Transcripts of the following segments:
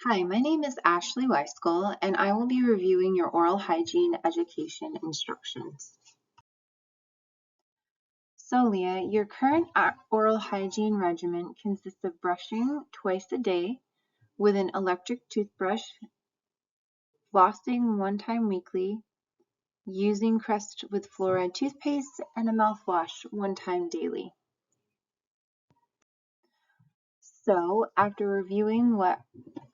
Hi, my name is Ashley Weiskull, and I will be reviewing your oral hygiene education instructions. So, Leah, your current oral hygiene regimen consists of brushing twice a day with an electric toothbrush, flossing one time weekly, using Crest with fluoride toothpaste, and a mouthwash one time daily. So, after reviewing what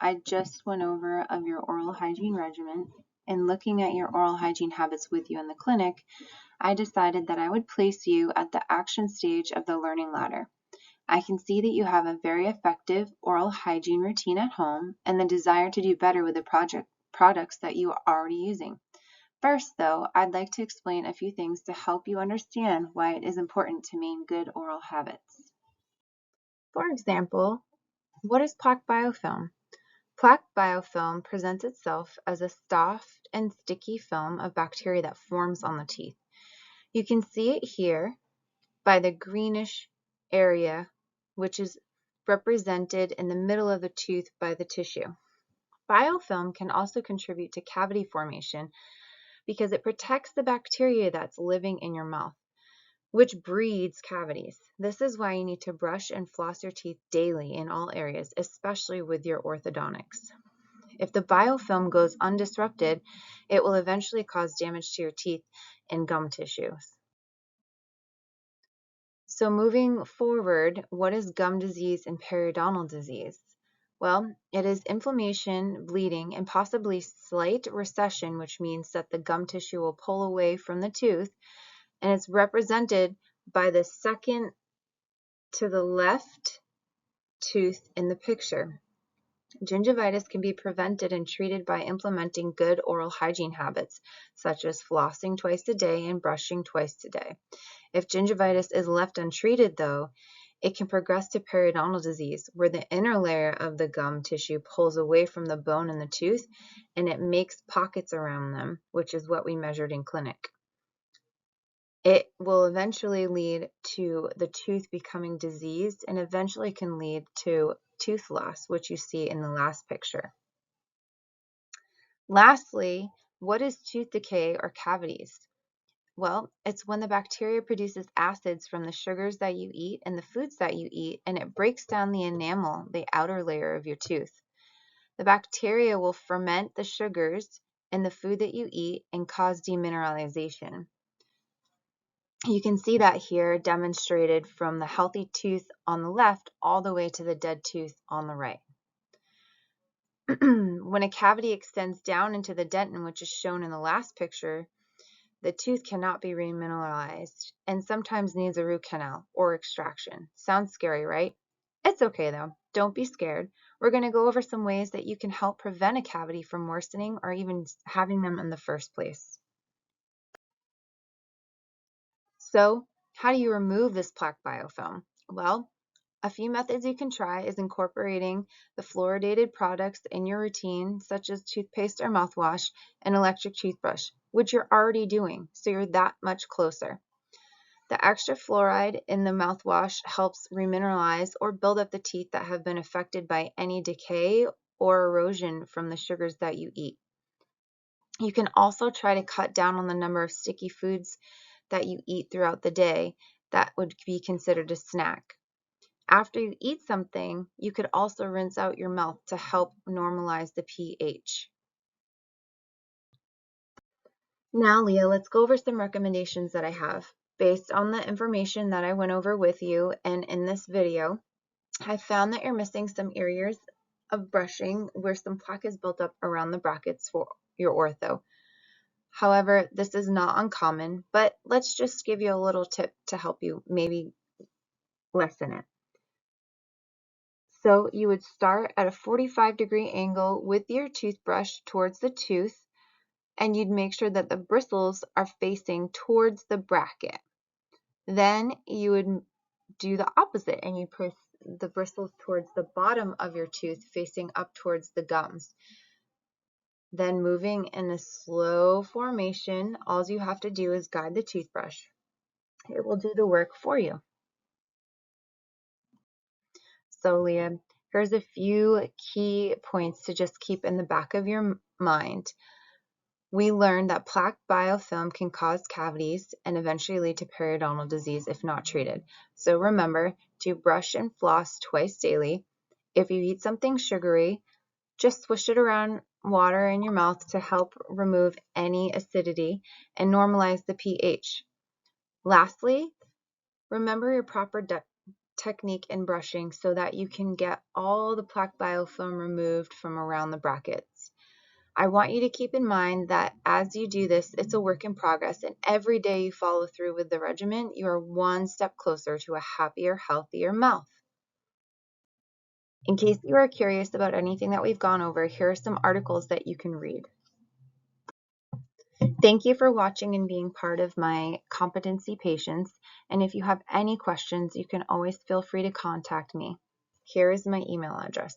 I just went over of your oral hygiene regimen and looking at your oral hygiene habits with you in the clinic, I decided that I would place you at the action stage of the learning ladder. I can see that you have a very effective oral hygiene routine at home and the desire to do better with the products that you are already using. First, though, I'd like to explain a few things to help you understand why it is important to maintain good oral habits. For example, what is plaque biofilm? Plaque biofilm presents itself as a soft and sticky film of bacteria that forms on the teeth. You can see it here by the greenish area, which is represented in the middle of the tooth by the tissue. Biofilm can also contribute to cavity formation because it protects the bacteria that's living in your mouth, which breeds cavities. This is why you need to brush and floss your teeth daily in all areas, especially with your orthodontics. If the biofilm goes undisrupted, it will eventually cause damage to your teeth and gum tissues. So moving forward, what is gum disease and periodontal disease? Well, it is inflammation, bleeding, and possibly slight recession, which means that the gum tissue will pull away from the tooth, and it's represented by the second to the left tooth in the picture. Gingivitis can be prevented and treated by implementing good oral hygiene habits, such as flossing twice a day and brushing twice a day. If gingivitis is left untreated, though, it can progress to periodontal disease, where the inner layer of the gum tissue pulls away from the bone in the tooth, and it makes pockets around them, which is what we measured in clinic. It will eventually lead to the tooth becoming diseased and eventually can lead to tooth loss, which you see in the last picture. Lastly, what is tooth decay or cavities? Well, it's when the bacteria produces acids from the sugars that you eat and the foods that you eat, and it breaks down the enamel, the outer layer of your tooth. The bacteria will ferment the sugars in the food that you eat and cause demineralization. You can see that here demonstrated from the healthy tooth on the left all the way to the dead tooth on the right. When a cavity extends down into the dentin, which is shown in the last picture, the tooth cannot be remineralized and sometimes needs a root canal or extraction. Sounds scary, right? It's okay though. Don't be scared. We're going to go over some ways that you can help prevent a cavity from worsening or even having them in the first place. So, how do you remove this plaque biofilm? Well, a few methods you can try is incorporating the fluoridated products in your routine, such as toothpaste or mouthwash and electric toothbrush, which you're already doing, so you're that much closer. The extra fluoride in the mouthwash helps remineralize or build up the teeth that have been affected by any decay or erosion from the sugars that you eat. You can also try to cut down on the number of sticky foods that you eat throughout the day that would be considered a snack. After you eat something, you could also rinse out your mouth to help normalize the pH. Now, Leah, let's go over some recommendations that I have. Based on the information that I went over with you and in this video, I found that you're missing some areas of brushing where some plaque is built up around the brackets for your ortho. However, this is not uncommon, but let's just give you a little tip to help you maybe lessen it. So you would start at a 45-degree angle with your toothbrush towards the tooth, and you'd make sure that the bristles are facing towards the bracket. Then you would do the opposite, and you push the bristles towards the bottom of your tooth, facing up towards the gums. Then moving in a slow formation, all you have to do is guide the toothbrush. It will do the work for you. So, Leah, Here's a few key points to just keep in the back of your mind. We learned that plaque biofilm can cause cavities and eventually lead to periodontal disease if not treated. So remember to brush and floss twice daily. If you eat something sugary, just swish it around water in your mouth to help remove any acidity and normalize the pH. Lastly, remember your proper technique in brushing so that you can get all the plaque biofilm removed from around the brackets. I want you to keep in mind that as you do this, it's a work in progress, and every day you follow through with the regimen, you are one step closer to a happier, healthier mouth. In case you are curious about anything that we've gone over, here are some articles that you can read. Thank you for watching and being part of my competency patients. And if you have any questions, you can always feel free to contact me. Here is my email address.